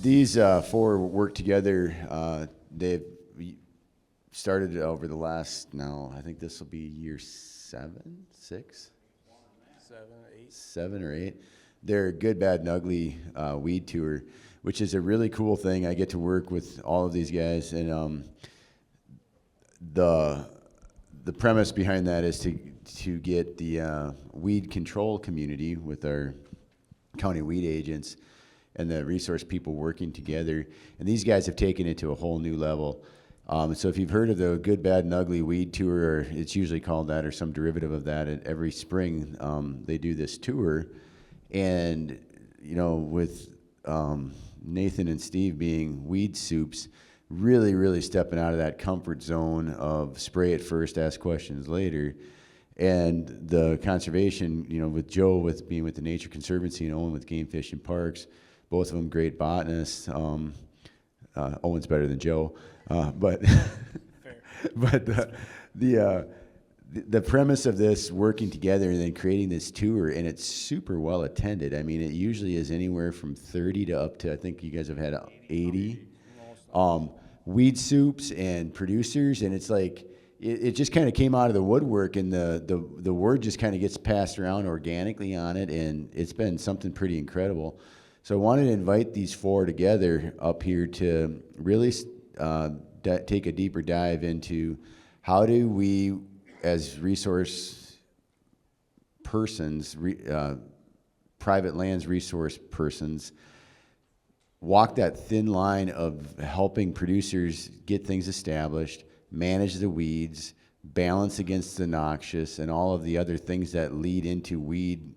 These four work together. They've started over the last, now I think this will be year 7, 6? 7, 8. 7 or 8. They're Good, Bad, and Ugly weed tour, which is a really cool thing. I get to work with all of these guys, and the premise behind that is to get the weed control community with our county weed agents and the resource people working together. And these guys have taken it to a whole new level. So if you've heard of the Good, Bad, and Ugly weed tour, or it's usually called that or some derivative of that, and every spring they do this tour. And, you know, with Nathan and Steve being weed soups, really, really stepping out of that comfort zone of spray it first, ask questions later. And the conservation, you know, with Joe with being with the Nature Conservancy and Owen with Game Fish and Parks, both of them great botanists. Owen's better than Joe, but but the premise of this working together and then creating this tour, and it's super well attended. I mean, it usually is anywhere from 30 to up to, I think you guys have had 80 weed soups and producers, and it's like it just kind of came out of the woodwork, and the word just kind of gets passed around organically on it, and it's been something pretty incredible. So I wanted to invite these four together up here to really take a deeper dive into how do we, as resource persons, private lands resource persons, walk that thin line of helping producers get things established, manage the weeds, balance against the noxious, and all of the other things that lead into weed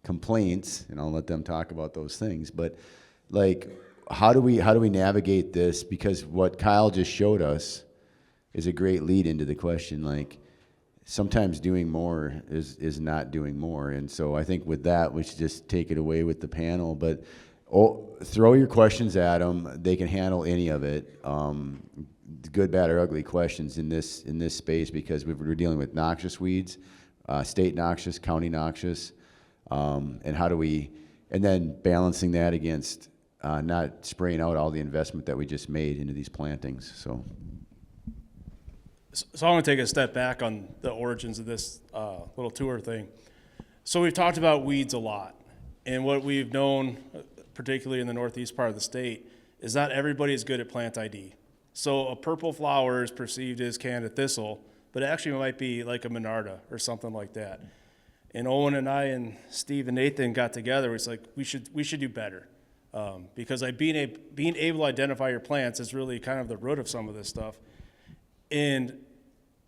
complaints, and I'll let them talk about those things. But like, how do we navigate this? Because what Kyle just showed us is a great lead into the question. Like, sometimes doing more is not doing more. And so I think with that, we should just take it away with the panel. But throw your questions at them. They can handle any of it. Good, bad, or ugly questions in this space, because we're dealing with noxious weeds, state noxious, county noxious. And how do we, and then balancing that against not spraying out all the investment that we just made into these plantings. So I'm going to take a step back on the origins of this little tour thing. So we've talked about weeds a lot, and what we've known, particularly in the northeast part of the state, is not everybody is good at plant ID. So a purple flower is perceived as Canada thistle, but it actually might be like a Monarda or something like that. And Owen and I and Steve and Nathan got together. It's like we should do better, because being able to identify your plants is really kind of the root of some of this stuff. And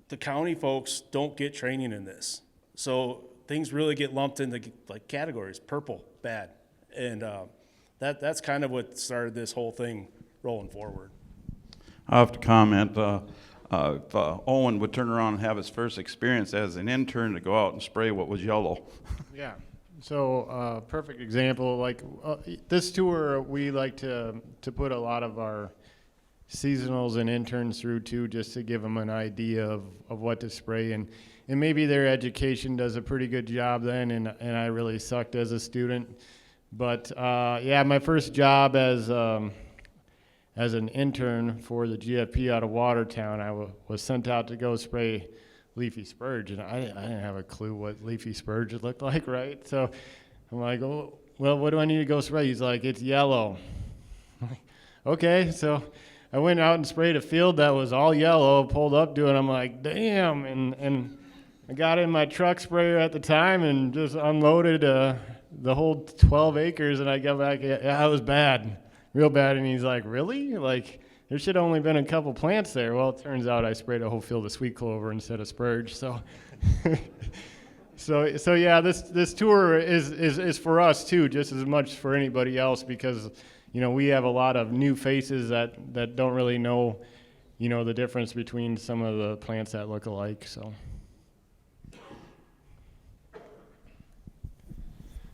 the county folks don't get training in this, so things really get lumped into like categories: purple, bad, and that's kind of what started this whole thing rolling forward. I have to comment. If Owen would turn around and have his first experience as an intern to go out and spray what was yellow. Yeah. So perfect example. Like this tour, we like to put a lot of our seasonals and interns through too, just to give them an idea of what to spray, and maybe their education does a pretty good job then, and I really sucked as a student. But yeah, my first job as an intern for the GFP out of Watertown, I was sent out to go spray leafy spurge, and I didn't have a clue what leafy spurge looked like, right? So I'm like, oh, well, what do I need to go spray? He's like, it's yellow. Okay, so I went out and sprayed a field that was all yellow, pulled up to it, I'm like, damn, and I got in my truck sprayer at the time and just unloaded the whole 12 acres, and I got back, yeah, it was bad. Real bad. And he's like, really? Like, there should have only been a couple plants there. Well, it turns out I sprayed a whole field of sweet clover instead of spurge. So so yeah, this tour is for us too, just as much for anybody else, because you know we have a lot of new faces that don't really know, you know, the difference between some of the plants that look alike. So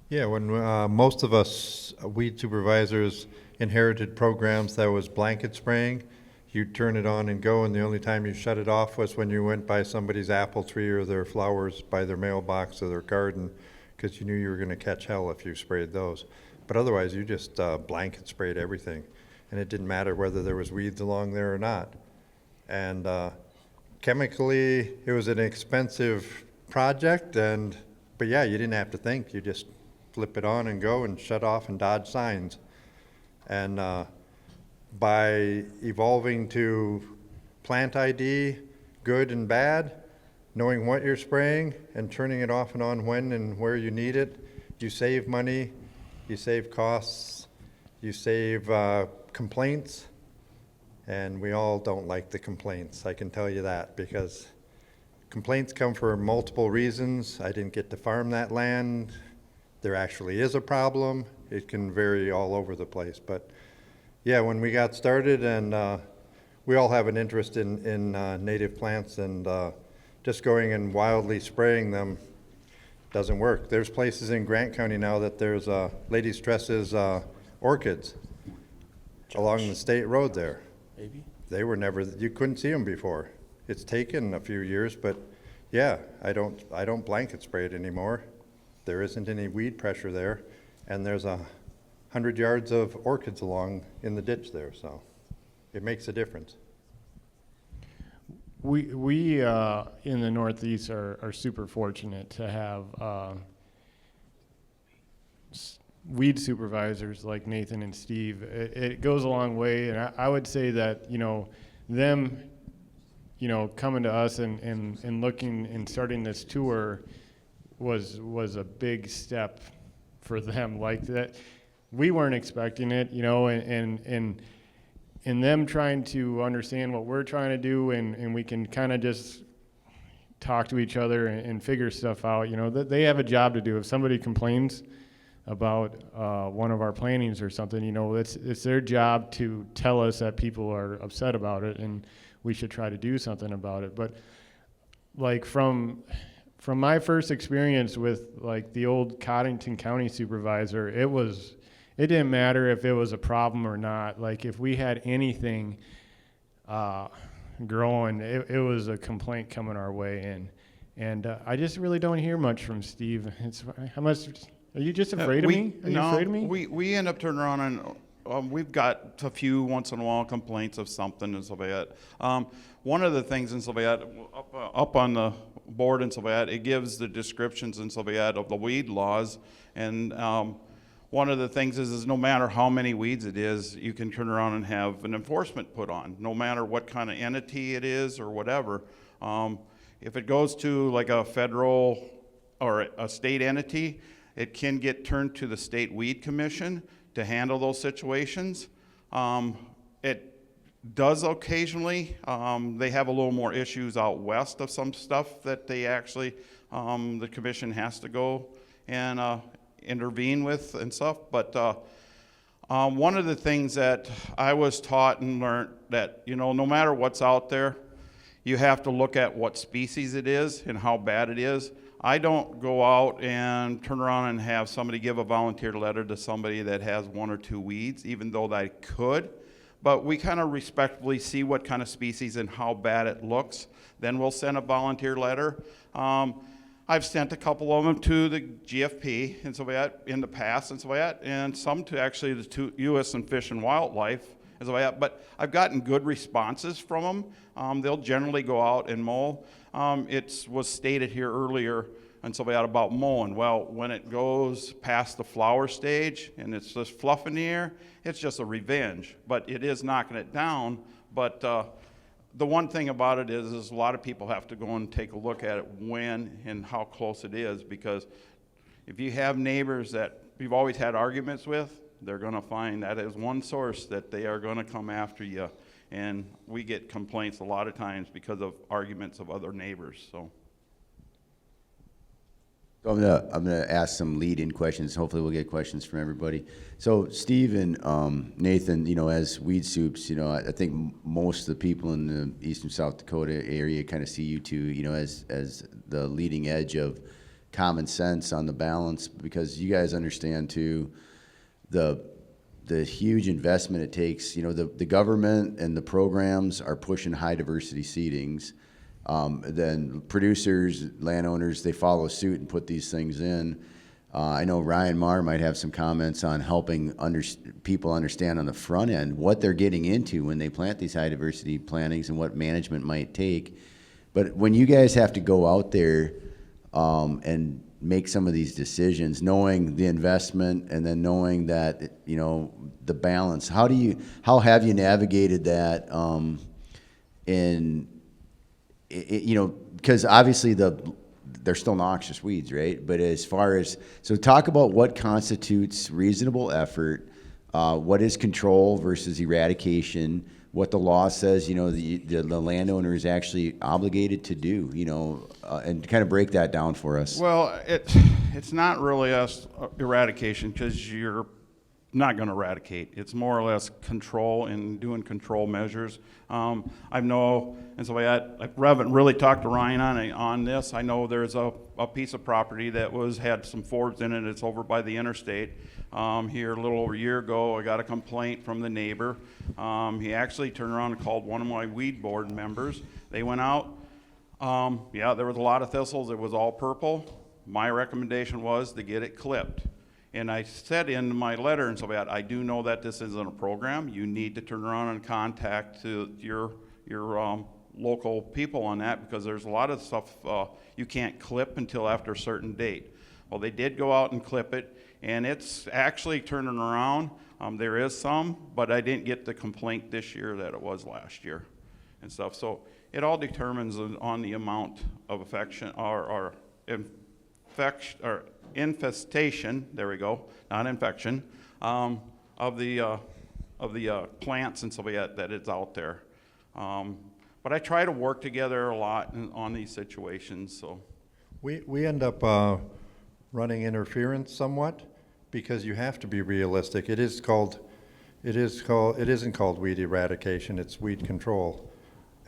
yeah, when most of us weed supervisors inherited programs that was blanket spraying, you'd turn it on and go, and the only time you shut it off was when you went by somebody's apple tree or their flowers by their mailbox or their garden, because you knew you were going to catch hell if you sprayed those. But otherwise, you just blanket sprayed everything. And it didn't matter whether there was weeds along there or not. And chemically, it was an expensive project, but yeah, you didn't have to think. You just flip it on and go and shut off and dodge signs. And by evolving to plant ID, good and bad, knowing what you're spraying and turning it off and on when and where you need it, you save money, you save costs, you save complaints, and we all don't like the complaints, I can tell you that, because complaints come for multiple reasons. I didn't get to farm that land. There actually is a problem. It can vary all over the place, but yeah, when we got started, and we all have an interest in native plants, and just going and wildly spraying them doesn't work. There's places in Grant County now that there's ladies' tresses orchids along the state road there. Maybe. They were never, you couldn't see them before. It's taken a few years, but yeah, I don't blanket spray it anymore. There isn't any weed pressure there, and there's 100 yards of orchids along in the ditch there, so it makes a difference. We in the Northeast are super fortunate to have weed supervisors like Nathan and Steve. It goes a long way, and I would say that, them, coming to us and looking and starting this tour was a big step for them. Like that, we weren't expecting it, and them trying to understand what we're trying to do, and we can kind of just talk to each other and figure stuff out. That they have a job to do. If somebody complains about one of our plantings or something, it's their job to tell us that people are upset about it and we should try to do something about it. But like from my first experience with like the old Codington County supervisor, it didn't matter if it was a problem or not. Like if we had anything growing, it was a complaint coming our way. And I just really don't hear much from Steve. How much? Are you just afraid of me? Are you afraid of me? We end up turning around and we've got a few once in a while complaints of something and stuff like that. One of the things in stuff like that, up on the board and stuff like that, it gives the descriptions and stuff like that of the weed laws. And one of the things is no matter how many weeds it is, you can turn around and have an enforcement put on, no matter what kind of entity it is or whatever. If it goes to like a federal or a state entity, it can get turned to the State Weed Commission to handle those situations. It does occasionally. They have a little more issues out west of some stuff that they actually, the commission has to go and intervene with and stuff. But one of the things that I was taught and learned that, no matter what's out there, you have to look at what species it is and how bad it is. I don't go out and turn around and have somebody give a volunteer letter to somebody that has 1 or 2 weeds, even though I could. But we kind of respectfully see what kind of species and how bad it looks. Then we'll send a volunteer letter. I've sent a couple of them to the GFP and so that in the past and so that, and some to actually the U.S. and Fish and Wildlife and so that. But I've gotten good responses from them. They'll generally go out and mow. It was stated here earlier and so that about mowing. Well, when it goes past the flower stage and it's just fluff in the air, it's just a revenge. But it is knocking it down. But the one thing about it is a lot of people have to go and take a look at it when and how close it is, because if you have neighbors that you've always had arguments with, they're going to find that is one source that they are going to come after you. And we get complaints a lot of times because of arguments of other neighbors. So I'm gonna ask some lead-in questions. Hopefully, we'll get questions from everybody. So, Steve and Nathan, as weed soups, I think most of the people in the East and South Dakota area kind of see you two, as the leading edge of common sense on the balance, because you guys understand too the huge investment it takes. The government and the programs are pushing high diversity seedings. Then producers, landowners, they follow suit and put these things in. I know Ryan Marr might have some comments on helping people understand on the front end what they're getting into when they plant these high diversity plantings and what management might take. But when you guys have to go out there and make some of these decisions, knowing the investment and then knowing that, you know, the balance, how have you navigated that you know, because obviously they're still noxious weeds, right? But as far as, so talk about what constitutes reasonable effort, what is control versus eradication, what the law says, you know, the landowner is actually obligated to do, you know, and kind of break that down for us. Well, it's not really eradication, because you're not going to eradicate. It's more or less control and doing control measures. I know, and so I haven't really talked to Ryan on this. I know there's a piece of property that had some fords in it. It's over by the interstate. Here a little over a year ago, I got a complaint from the neighbor. He actually turned around and called one of my weed board members. They went out. Yeah, there was a lot of thistles. It was all purple. My recommendation was to get it clipped. And I said in my letter and so that I do know that this isn't a program. You need to turn around and contact your local people on that, because there's a lot of stuff you can't clip until after a certain date. Well, they did go out and clip it, and it's actually turning around. There is some, but I didn't get the complaint this year that it was last year and stuff. So it all determines on the amount of affection or infection or infestation, there we go, not infection, of the plants and so that it's out there. But I try to work together a lot on these situations. So We end up running interference somewhat, because you have to be realistic. It isn't called weed eradication, it's weed control.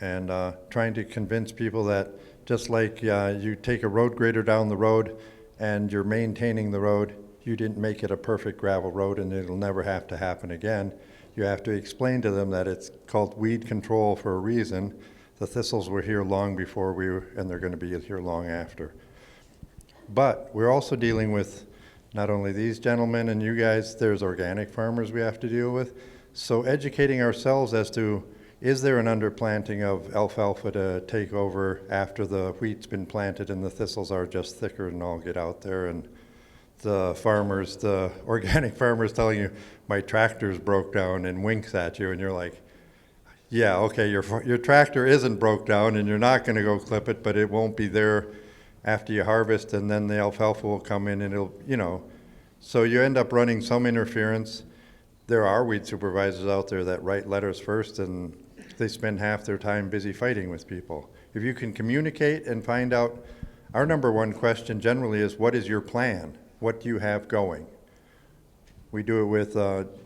And trying to convince people that just like you take a road grader down the road and you're maintaining the road, you didn't make it a perfect gravel road and it'll never have to happen again. You have to explain to them that it's called weed control for a reason. The thistles were here long before and they're going to be here long after. But we're also dealing with not only these gentlemen and you guys, there's organic farmers we have to deal with. So educating ourselves as to, is there an underplanting of alfalfa to take over after the wheat's been planted and the thistles are just thicker and all get out there? And the organic farmers telling you, my tractor's broke down, and winks at you, and you're like, yeah, okay, your tractor isn't broke down and you're not going to go clip it, but it won't be there after you harvest, and then the alfalfa will come in and it'll, you know. So you end up running some interference. There are weed supervisors out there that write letters first, and they spend half their time busy fighting with people. If you can communicate and find out, our number one question generally is, what is your plan? What do you have going? We do it with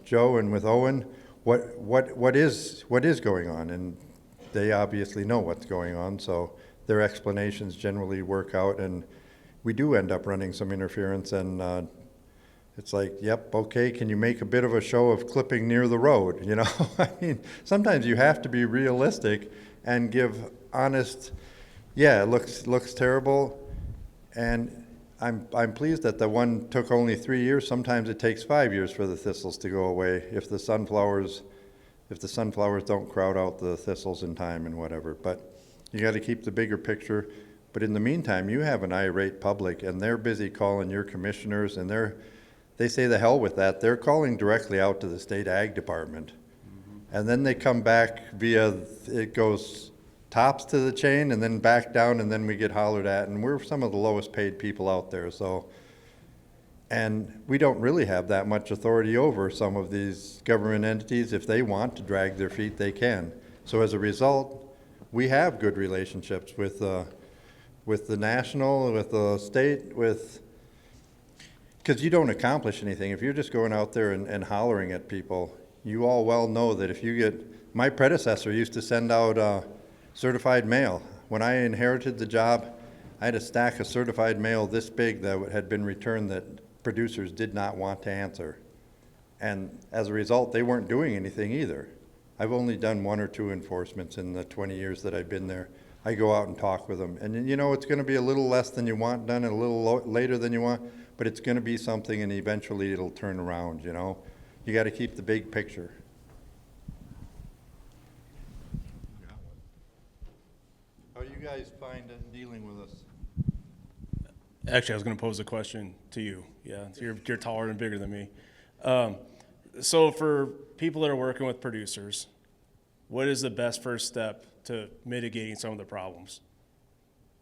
Joe and with Owen. What is going on? And they obviously know what's going on, so their explanations generally work out, and we do end up running some interference, and it's like, yep, okay, can you make a bit of a show of clipping near the road, you know? I mean, sometimes you have to be realistic and give honest, yeah, it looks terrible, and I'm pleased that the one took only 3 years. Sometimes it takes 5 years for the thistles to go away if the sunflowers don't crowd out the thistles in time and whatever. But you got to keep the bigger picture. But in the meantime, you have an irate public, and they're busy calling your commissioners, and they say the hell with that. They're calling directly out to the state ag department. Mm-hmm. And then they come back it goes tops to the chain and then back down, and then we get hollered at, and we're some of the lowest paid people out there. So, and we don't really have that much authority over some of these government entities. If they want to drag their feet, they can. So as a result, we have good relationships with the national, with the state, because you don't accomplish anything. If you're just going out there and hollering at people, you all well know that if you my predecessor used to send out certified mail. When I inherited the job, I had a stack of certified mail this big that had been returned that producers did not want to answer. And as a result, they weren't doing anything either. I've only done 1 or 2 enforcements in the 20 years that I've been there. I go out and talk with them. And you know, it's gonna be a little less than you want done and a little later than you want, but it's gonna be something and eventually it'll turn around, you know? You gotta keep the big picture. How do you guys find it dealing with us? Actually, I was going to pose a question to you. Yeah, you're taller and bigger than me. So for people that are working with producers, what is the best first step to mitigating some of the problems?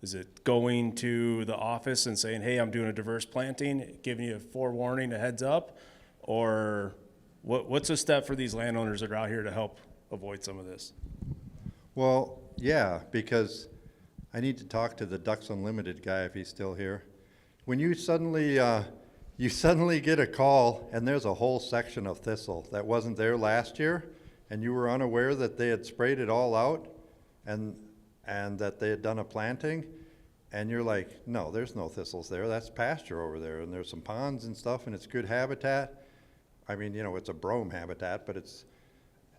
Is it going to the office and saying, hey, I'm doing a diverse planting, giving you a forewarning, a heads up? Or what's a step for these landowners that are out here to help avoid some of this? Well, yeah, because I need to talk to the Ducks Unlimited guy if he's still here. When you suddenly get a call and there's a whole section of thistle that wasn't there last year, and you were unaware that they had sprayed it all out and that they had done a planting, and you're like, no, there's no thistles there. That's pasture over there, and there's some ponds and stuff, and it's good habitat. I mean, you know, it's a brome habitat, but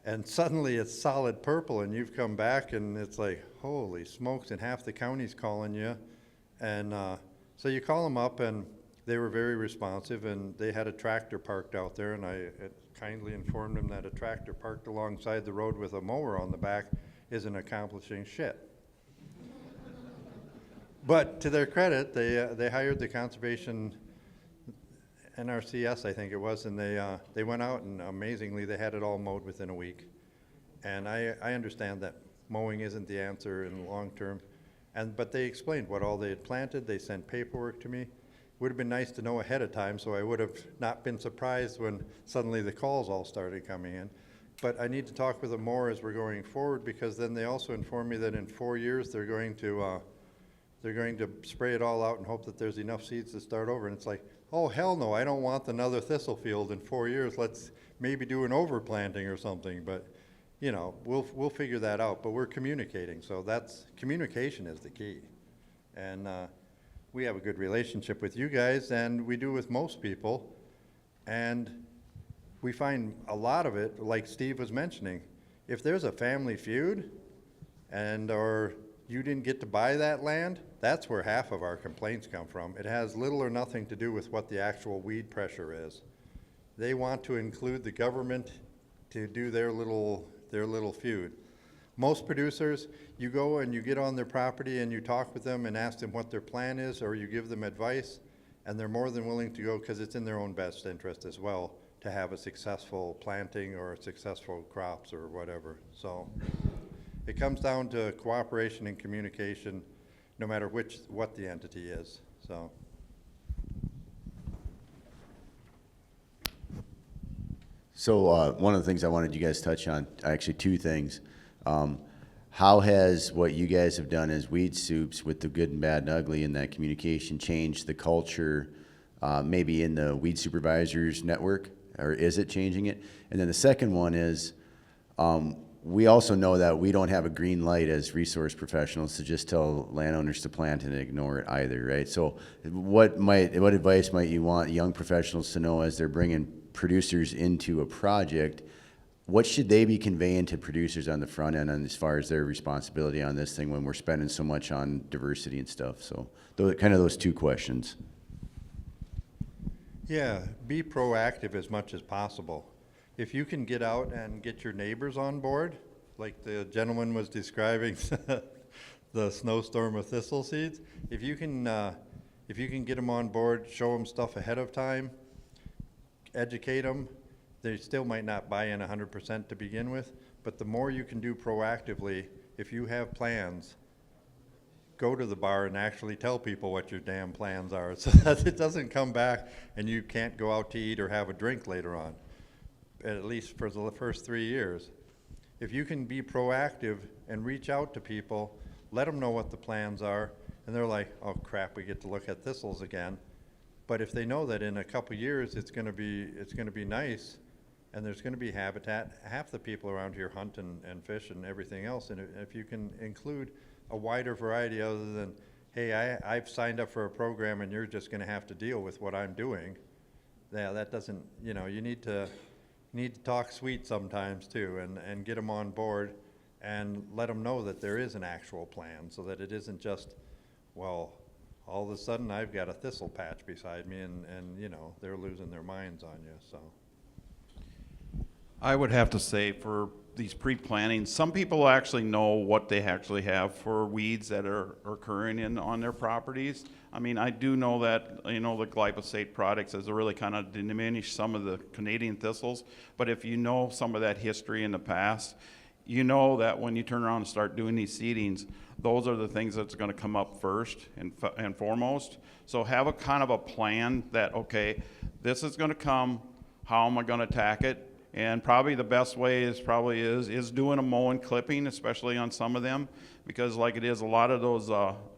and suddenly it's solid purple, and you've come back, and it's like, holy smokes, and half the county's calling you. And so you call them up, and they were very responsive, and they had a tractor parked out there, and I kindly informed them that a tractor parked alongside the road with a mower on the back isn't accomplishing shit. But to their credit, they hired the conservation NRCS, I think it was, and they went out, and amazingly they had it all mowed within a week. And I understand that mowing isn't the answer in the long term, but they explained what all they had planted. They sent paperwork to me. Would have been nice to know ahead of time, so I would have not been surprised when suddenly the calls all started coming in. But I need to talk with them more as we're going forward, because then they also informed me that in 4 years they're going to spray it all out and hope that there's enough seeds to start over. And it's like, oh, hell no, I don't want another thistle field in 4 years. Let's maybe do an overplanting or something. But, you know, we'll figure that out. But we're communicating, so communication is the key. And we have a good relationship with you guys, and we do with most people. And we find a lot of it, like Steve was mentioning, if there's a family feud or you didn't get to buy that land, that's where half of our complaints come from. It has little or nothing to do with what the actual weed pressure is. They want to include the government to do their little feud. Most producers, you go and you get on their property and you talk with them and ask them what their plan is, or you give them advice, and they're more than willing to go because it's in their own best interest as well to have a successful planting or successful crops or whatever. So it comes down to cooperation and communication, no matter what the entity is. So one of the things I wanted you guys to touch on, actually two things. How has what you guys have done as weed soups with the good and bad and ugly in that communication changed the culture maybe in the weed supervisors network, or is it changing it? And then the second one is we also know that we don't have a green light as resource professionals to just tell landowners to plant and ignore it either, right? So what advice might you want young professionals to know as they're bringing producers into a project? What should they be conveying to producers on the front end as far as their responsibility on this thing when we're spending so much on diversity and stuff? So those two questions. Yeah, be proactive as much as possible. If you can get out and get your neighbors on board, like the gentleman was describing the snowstorm of thistle seeds, if you can get them on board, show them stuff ahead of time, educate them, they still might not buy in 100% to begin with, but the more you can do proactively, if you have plans, go to the bar and actually tell people what your damn plans are so that it doesn't come back and you can't go out to eat or have a drink later on, at least for the first 3 years. If you can be proactive and reach out to people, let them know what the plans are, and they're like, oh crap, we get to look at thistles again. But if they know that in a couple years it's going to be nice, and there's going to be habitat, half the people around here hunt and fish and everything else, and if you can include a wider variety other than, hey, I've signed up for a program and you're just going to have to deal with what I'm doing, yeah, that doesn't, you need to talk sweet sometimes too, and get them on board. and let them know that there is an actual plan, so that it isn't just, well, all of a sudden I've got a thistle patch beside me and you know, they're losing their minds on you, so. I would have to say for these pre-plantings, some people actually know what they actually have for weeds that are occurring on their properties. I mean, I do know that, you know, the glyphosate products has really kind of diminished some of the Canadian thistles, but if you know some of that history in the past, you know that when you turn around and start doing these seedings, those are the things that's going to come up first and foremost. So have a kind of a plan that, okay, this is going to come, how am I going to attack it? And probably the best way is doing a mow and clipping, especially on some of them, because like it is, a lot of those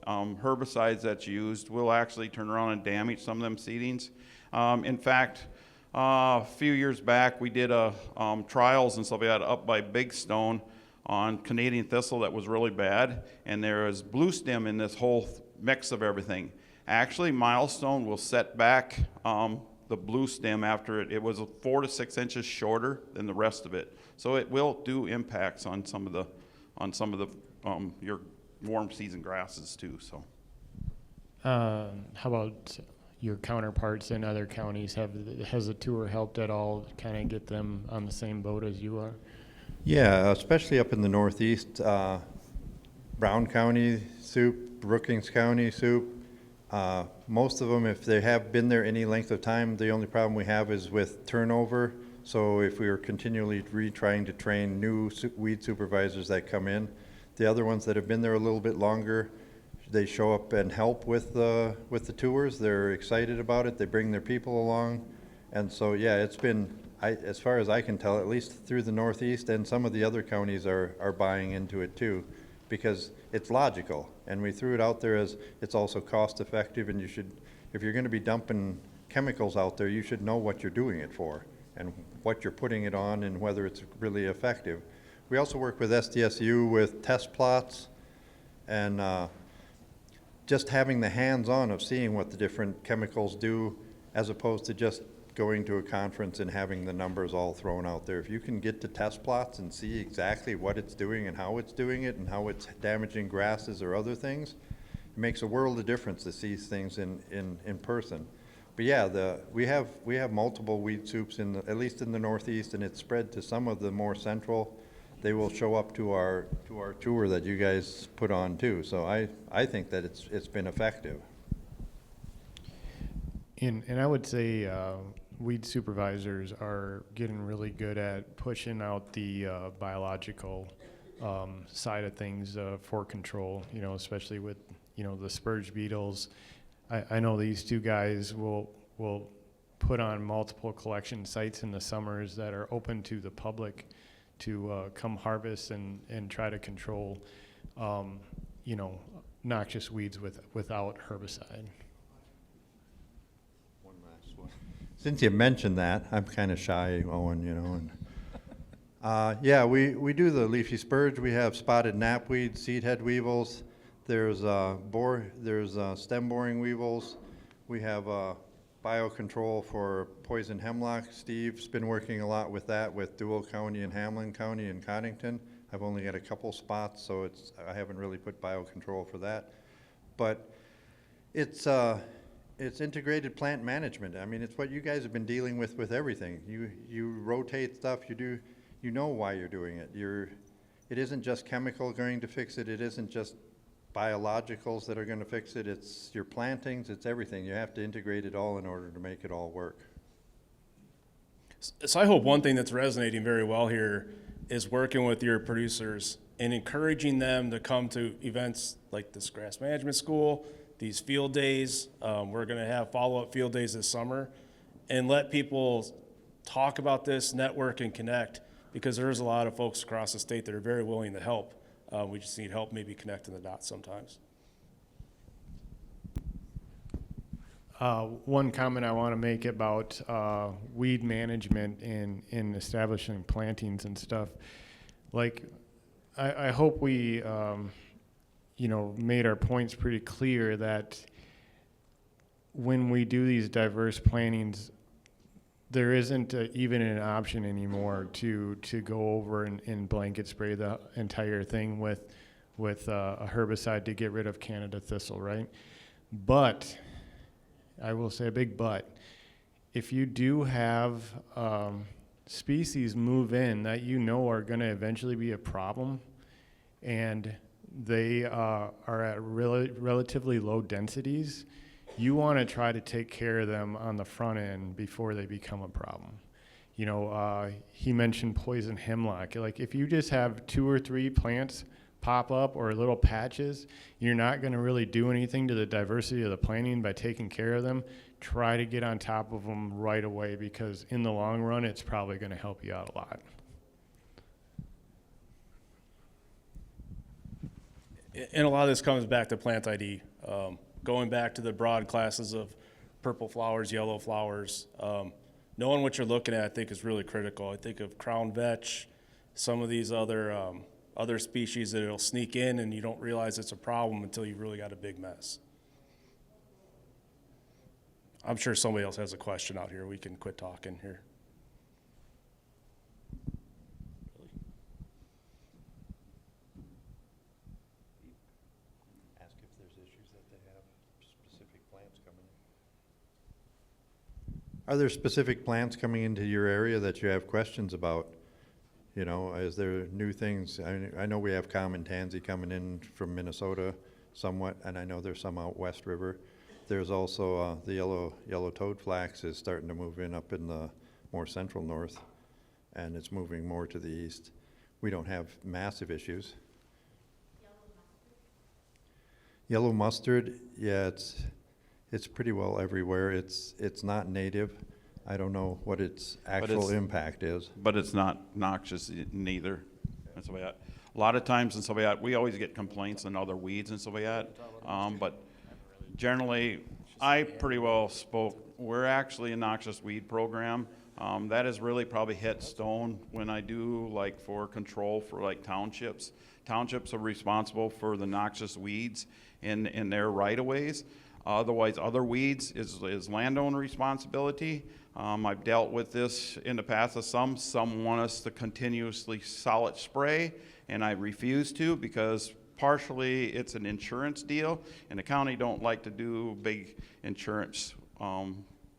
herbicides that's used will actually turn around and damage some of them seedings. In fact, a few years back, we did trials and stuff like that up by Big Stone on Canadian thistle that was really bad, and there is blue stem in this whole mix of everything. Actually, Milestone will set back the blue stem after it was 4 to 6 inches shorter than the rest of it. So it will do impacts on some of the your warm season grasses too. So. How about your counterparts in other counties? Has the tour helped at all kind of get them on the same boat as you are? Yeah, especially up in the Northeast, Brown County soup, Brookings County soup. Most of them, if they have been there any length of time, the only problem we have is with turnover. So if we are continually trying to train new weed supervisors that come in, the other ones that have been there a little bit longer, they show up and help with the tours. They're excited about it. They bring their people along. And so, yeah, it's been, as far as I can tell, at least through the Northeast, and some of the other counties are buying into it too, because it's logical. And we threw it out there as it's also cost effective, and you should, if you're going to be dumping chemicals out there, you should know what you're doing it for and what you're putting it on and whether it's really effective. We also work with SDSU with test plots and just having the hands-on of seeing what the different chemicals do, as opposed to just going to a conference and having the numbers all thrown out there. If you can get to test plots and see exactly what it's doing and how it's doing it and how it's damaging grasses or other things, it makes a world of difference to see things in person. But yeah, we have multiple weed soups at least in the Northeast, and it's spread to some of the more central. They will show up to our tour that you guys put on too. So I think that it's been effective. And I would say weed supervisors are getting really good at pushing out the biological side of things for control, you know, especially with, you know, the spurge beetles. I know these two guys will put on multiple collection sites in the summers that are open to the public to come harvest and try to control, you know, noxious weeds without herbicide. Since you mentioned that, I'm kind of shy, Owen, you know. And, yeah, we do the leafy spurge. We have spotted knapweed, seedhead weevils. There's stem boring weevils. We have biocontrol for poison hemlock. Steve's been working a lot with that with Dual County and Hamlin County and Codington. I've only got a couple spots, so I haven't really put biocontrol for that. But it's integrated plant management. I mean, it's what you guys have been dealing with everything. You rotate stuff. You know why you're doing it. It isn't just chemical going to fix it. It isn't just biologicals that are going to fix it. It's your plantings. It's everything. You have to integrate it all in order to make it all work. So I hope one thing that's resonating very well here is working with your producers and encouraging them to come to events like this grass management school, these field days. We're going to have follow-up field days this summer, and let people talk about this, network, and connect, because there's a lot of folks across the state that are very willing to help. We just need help maybe connecting the dots sometimes. One comment I want to make about weed management in establishing plantings and stuff. Like, I hope we, you know, made our points pretty clear that when we do these diverse plantings, there isn't even an option anymore to go over and blanket spray the entire thing with a herbicide to get rid of Canada thistle, right? But I will say a big but. If you do have species move in that you know are going to eventually be a problem, and they are at relatively low densities, you want to try to take care of them on the front end before they become a problem. You know, he mentioned poison hemlock. Like if you just have 2 or 3 plants pop up or little patches, you're not going to really do anything to the diversity of the planting by taking care of them. Try to get on top of them right away, because in the long run, it's probably going to help you out a lot. And a lot of this comes back to plant ID. Going back to the broad classes of purple flowers, yellow flowers, knowing what you're looking at, I think, is really critical. I think of crown vetch, some of these other species that it'll sneak in and you don't realize it's a problem until you've really got a big mess. I'm sure somebody else has a question out here. We can quit talking here. Ask if there's issues that they have, specific plants coming in. Are there specific plants coming into your area that you have questions about? You know, is there new things? I know we have common tansy coming in from Minnesota somewhat, and I know there's some out West River. There's also the yellow toad flax is starting to move in up in the more central north, and it's moving more to the east. We don't have massive issues. Yellow mustard, yeah, it's pretty well everywhere. It's not native. I don't know what its actual impact is. But it's not noxious neither. And so a lot of times in so we always get complaints on other weeds and so but generally, I pretty well spoke. We're actually a noxious weed program. That has really probably hit stone when I do like for control for like townships. Townships are responsible for the noxious weeds in their right-of-ways. Otherwise, other weeds is landowner responsibility. I've dealt with this in the past with some want us to continuously solid spray, and I refuse to because partially it's an insurance deal, and the county don't like to do big insurance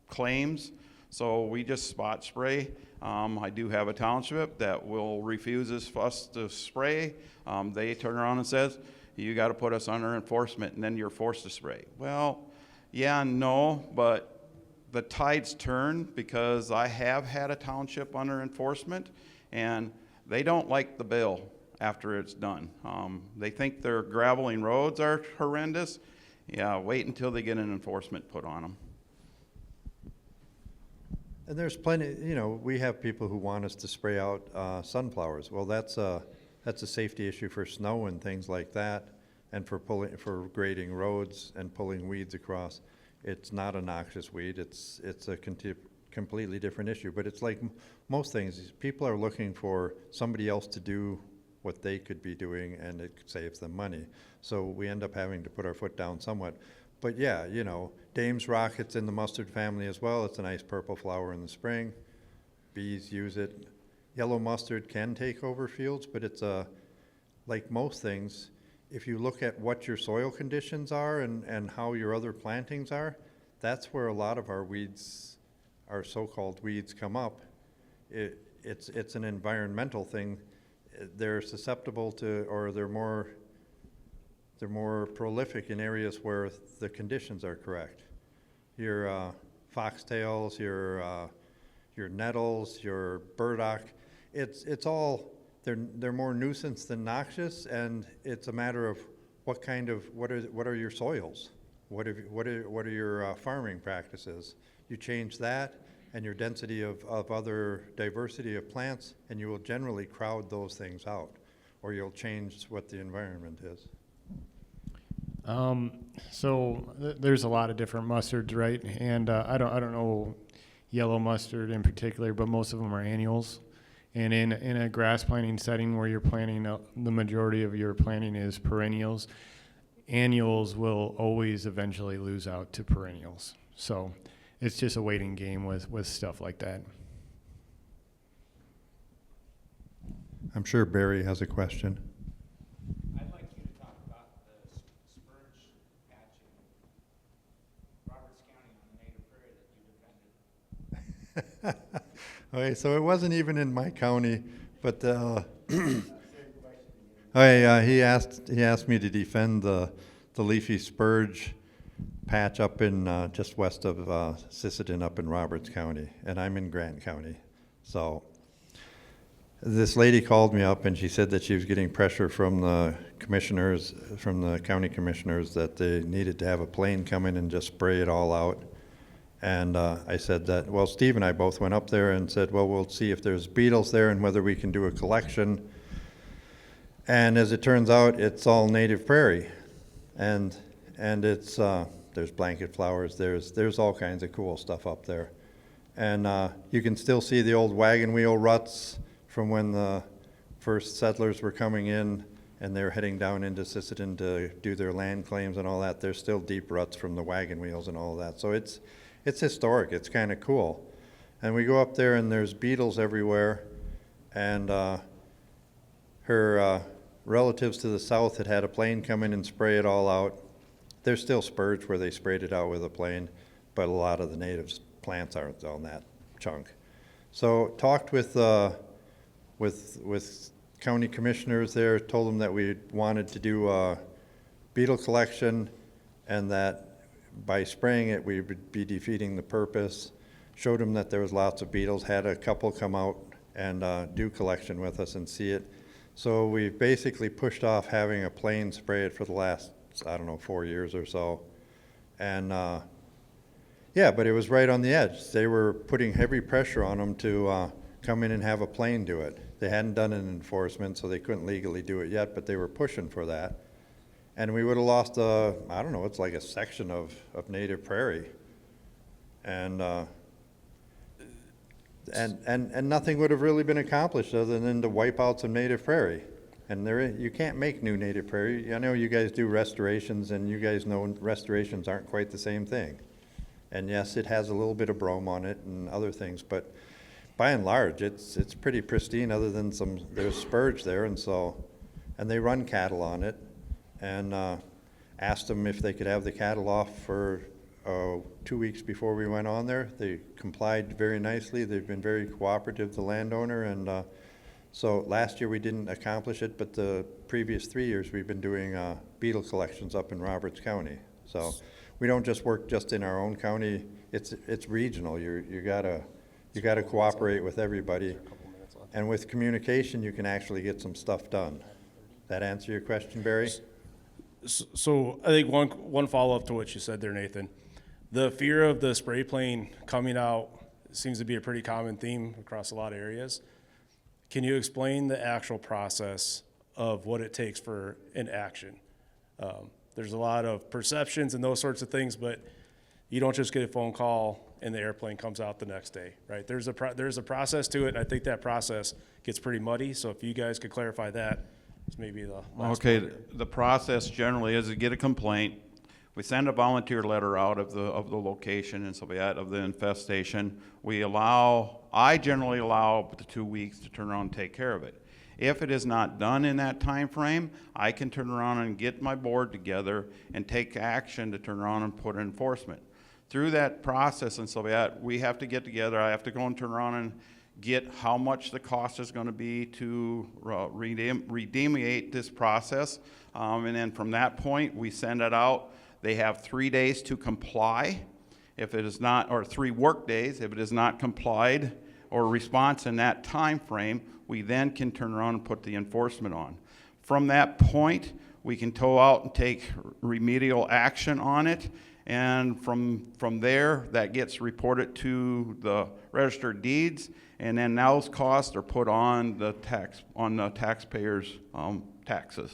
claims, so we just spot spray. I do have a township that will refuse us to spray. They turn around and says, you got to put us under enforcement, and then you're forced to spray. Well, yeah and no, but the tides turn because I have had a township under enforcement, and they don't like the bill after it's done. They think their graveling roads are horrendous. Yeah, wait until they get an enforcement put on them. And there's plenty, you know, we have people who want us to spray out sunflowers. Well, that's a safety issue for snow and things like that, and for grading roads and pulling weeds across. It's not a noxious weed. It's a completely different issue. But it's like most things, people are looking for somebody else to do what they could be doing, and it saves them money. So we end up having to put our foot down somewhat. But yeah, you know, Dame's Rocket's in the mustard family as well. It's a nice purple flower in the spring. Bees use it. Yellow mustard can take over fields, but it's like most things, if you look at what your soil conditions are and how your other plantings are, that's where a lot of our weeds, our so-called weeds, come up. It's an environmental thing. They're susceptible to, or they're more prolific in areas where the conditions are correct. Your foxtails, your nettles, your burdock, it's all, they're more nuisance than noxious, and it's a matter of what are your soils? What are your farming practices? You change that and your density of other diversity of plants, and you will generally crowd those things out, or you'll change what the environment is. There's a lot of different mustards, right? And I don't know yellow mustard in particular, but most of them are annuals. And in a grass planting setting where you're planting, the majority of your planting is perennials, annuals will always eventually lose out to perennials. So it's just a waiting game with stuff like that. I'm sure Barry has a question. I'd like you to talk about the spurge patch in Roberts County on the native prairie that you defended. Okay, so it wasn't even in my county, but he asked me to defend the leafy spurge patch up in just west of Sisseton up in Roberts County, and I'm in Grant County. So this lady called me up and she said that she was getting pressure from the commissioners, from the county commissioners, that they needed to have a plane come in and just spray it all out. And I said that, well, Steve and I both went up there and said, well, we'll see if there's beetles there and whether we can do a collection. And as it turns out, it's all native prairie. And it's, there's blanket flowers, there's all kinds of cool stuff up there. And you can still see the old wagon wheel ruts from when the first settlers were coming in and they were heading down into Sisseton to do their land claims and all that. There's still deep ruts from the wagon wheels and all that. So it's historic, it's kind of cool. And we go up there and there's beetles everywhere. And her relatives to the south had a plane come in and spray it all out. There's still spurge where they sprayed it out with a plane, but a lot of the native plants aren't on that chunk. So talked with county commissioners there, told them that we wanted to do a beetle collection and that by spraying it we would be defeating the purpose. Showed them that there was lots of beetles, had a couple come out and do collection with us and see it. So we basically pushed off having a plane spray it for the last, I don't know, 4 years or so. And yeah, but it was right on the edge. They were putting heavy pressure on them to come in and have a plane do it. They hadn't done an enforcement, so they couldn't legally do it yet, but they were pushing for that. And we would have lost I don't know, it's like a section of native prairie. And nothing would have really been accomplished other than to wipe out some native prairie. And you can't make new native prairie. I know you guys do restorations, and you guys know restorations aren't quite the same thing. And yes, it has a little bit of brome on it and other things, but by and large, it's pretty pristine other than there's spurge there, and they run cattle on it. And asked them if they could have the cattle off for 2 weeks before we went on there. They complied very nicely. They've been very cooperative, the landowner, and so last year we didn't accomplish it, but the previous 3 years we've been doing beetle collections up in Roberts County. So we don't just work just in our own county. It's regional. You gotta cooperate with everybody, and with communication you can actually get some stuff done. That answer your question, Barry? So I think one follow-up to what you said there, Nathan. The fear of the spray plane coming out seems to be a pretty common theme across a lot of areas. Can you explain the actual process of what it takes for an action? There's a lot of perceptions and those sorts of things, but you don't just get a phone call and the airplane comes out the next day, right? There's a process to it, and I think that process gets pretty muddy. So if you guys could clarify that, it's maybe the last Okay, part. the process generally is to get a complaint. We send a volunteer letter out of the location and so that of the infestation. I generally allow up to 2 weeks to turn around and take care of it. If it is not done in that time frame, I can turn around and get my board together and take action to turn around and put enforcement. Through that process and so that, we have to get together. I have to go and turn around and get how much the cost is going to be to remediate this process. And then from that point, we send it out. They have 3 days to comply. If it is not, or 3 work days, if it is not complied or response in that time frame, we then can turn around and put the enforcement on. From that point, we can tow out and take remedial action on it. And from there, that gets reported to the registered deeds, and then those costs are put on the taxpayers' taxes.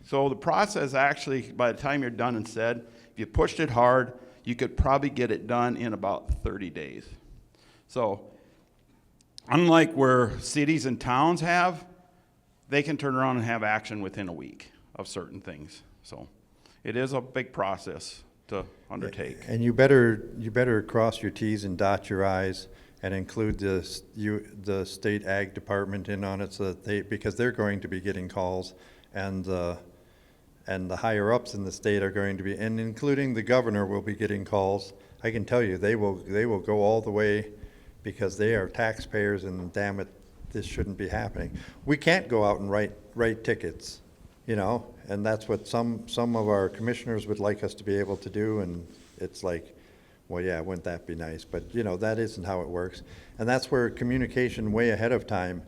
So the process actually, by the time you're done and said, if you pushed it hard, you could probably get it done in about 30 days. So unlike where cities and towns have, they can turn around and have action within a week of certain things. So it is a big process to undertake. And you better cross your Ts and dot your Is and include the state ag department in on it, so that because they're going to be getting calls, and the higher ups in the state are going to be, and including the governor will be getting calls. I can tell you, they will go all the way, because they are taxpayers, and damn it, this shouldn't be happening. We can't go out and write tickets, and that's what some of our commissioners would like us to be able to do, and it's like, well, yeah, wouldn't that be nice? But, that isn't how it works. And that's where communication way ahead of time,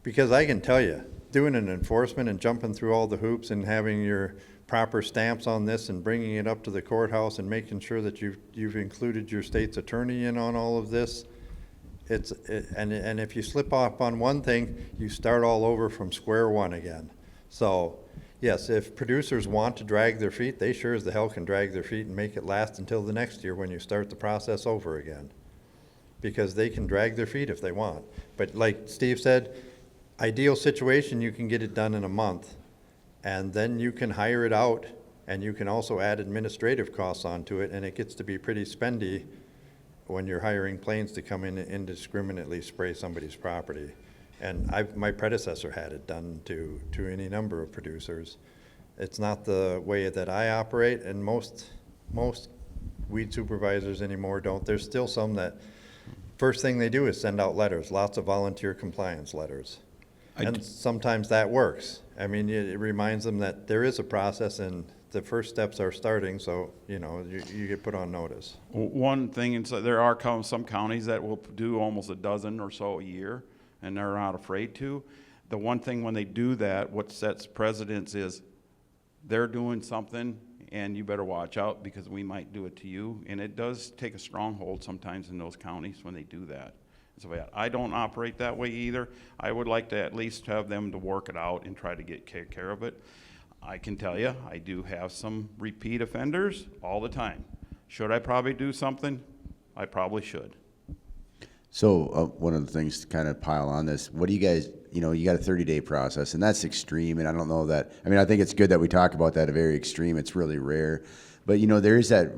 because I can tell you, doing an enforcement and jumping through all the hoops and having your proper stamps on this and bringing it up to the courthouse and making sure that you've included your state's attorney in on all of this, and if you slip off on one thing, you start all over from square one again. So, yes, if producers want to drag their feet, they sure as the hell can drag their feet and make it last until the next year when you start the process over again. Because they can drag their feet if they want. But like Steve said, ideal situation, you can get it done in a month. And then you can hire it out, and you can also add administrative costs onto it, and it gets to be pretty spendy when you're hiring planes to come in and indiscriminately spray somebody's property. And my predecessor had it done to any number of producers. It's not the way that I operate, and most weed supervisors anymore don't. There's still some that first thing they do is send out letters, lots of volunteer compliance letters. And sometimes that works. I mean, it reminds them that there is a process and the first steps are starting, so, you get put on notice. One thing, and so there are some counties that will do almost a dozen or so a year, and they're not afraid to. The one thing when they do that, what sets precedence is they're doing something, and you better watch out because we might do it to you. And it does take a stronghold sometimes in those counties when they do that. So I don't operate that way either. I would like to at least have them to work it out and try to get care of it. I can tell you, I do have some repeat offenders all the time. Should I probably do something? I probably should. So one of the things to kind of pile on this, what do you guys, you got a 30-day process, and that's extreme, and I don't know that, I think it's good that we talk about that, a very extreme, it's really rare. But, there is that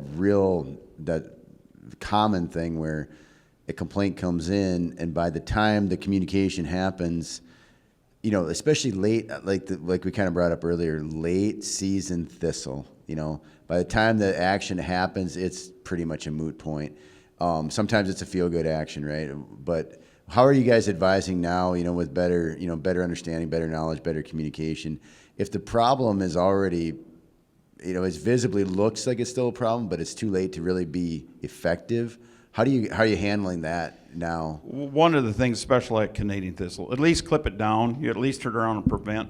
common thing where a complaint comes in, and by the time the communication happens, especially late, like we kind of brought up earlier, late season thistle, by the time the action happens, it's pretty much a moot point. Sometimes it's a feel-good action, right? But how are you guys advising now, with better understanding, better knowledge, better communication? If the problem is already, it visibly looks like it's still a problem, but it's too late to really be effective, how are you handling that now? One of the things, especially at Canadian thistle, at least clip it down. You at least turn around and prevent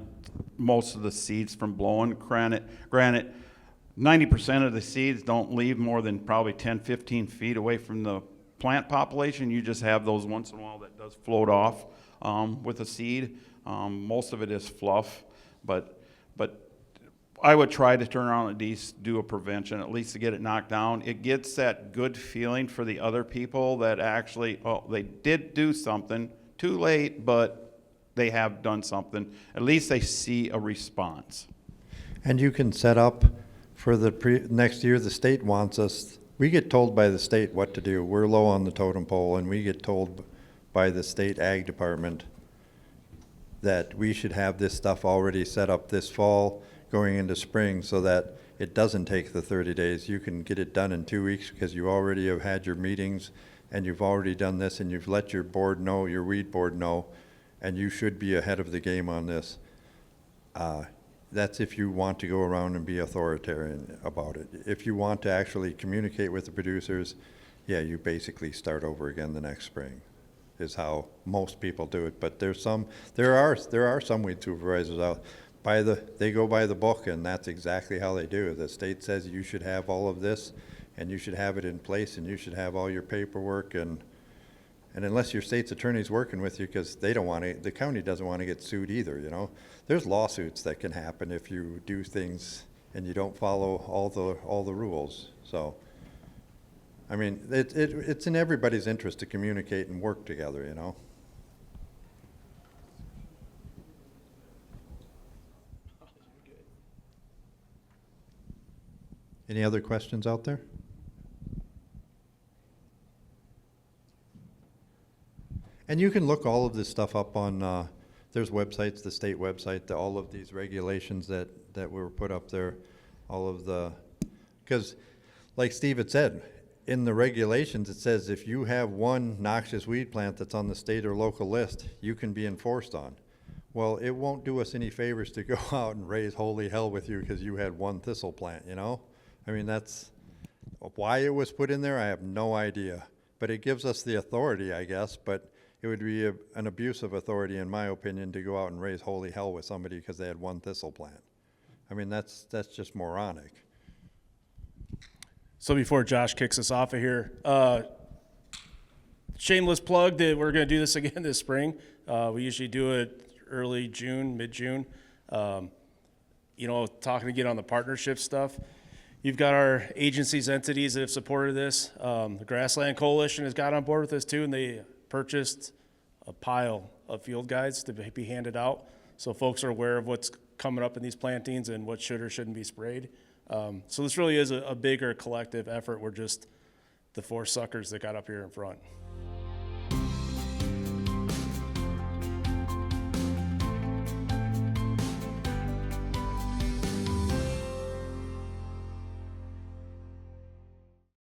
most of the seeds from blowing. Granted, 90% of the seeds don't leave more than probably 10, 15 feet away from the plant population. You just have those once in a while that does float off with a seed. Most of it is fluff, but I would try to turn around and at least do a prevention, at least to get it knocked down. It gets that good feeling for the other people that actually, they did do something, too late, but they have done something. At least they see a response. And you can set up for the next year. The state wants us, we get told by the state what to do. We're low on the totem pole, and we get told by the state ag department that we should have this stuff already set up this fall going into spring, so that it doesn't take the 30 days. You can get it done in 2 weeks because you already have had your meetings and you've already done this, and you've let your board know, your weed board know, and you should be ahead of the game on this. That's if you want to go around and be authoritarian about it. If you want to actually communicate with the producers, yeah, you basically start over again the next spring, is how most people do it. But there are some weed supervisors out. They go by the book, and that's exactly how they do it. The state says you should have all of this, and you should have it in place, and you should have all your paperwork, and unless your state's attorney's working with you, because they don't want to, the county doesn't want to get sued either. There's lawsuits that can happen if you do things and you don't follow all the rules. So, it's in everybody's interest to communicate and work together. Any other questions out there? And you can look all of this stuff up on, there's websites, the state website, all of these regulations that were put up there, all of the, because like Steve had said, in the regulations, it says if you have one noxious weed plant that's on the state or local list, you can be enforced on. Well, it won't do us any favors to go out and raise holy hell with you because you had one thistle plant, you know? I mean, that's why it was put in there, I have no idea. But it gives us the authority, I guess, but it would be an abuse of authority, in my opinion, to go out and raise holy hell with somebody because they had one thistle plant. I mean, that's just moronic. So before Josh kicks us off of here, shameless plug that we're going to do this again this spring. We usually do it early June, mid-June. You know, talking again on the partnership stuff. You've got our agencies, entities that have supported this. The Grassland Coalition has got on board with this too, and they purchased a pile of field guides to be handed out, so folks are aware of what's coming up in these plantings and what should or shouldn't be sprayed. So this really is a bigger collective effort. We're just the four suckers that got up here in front.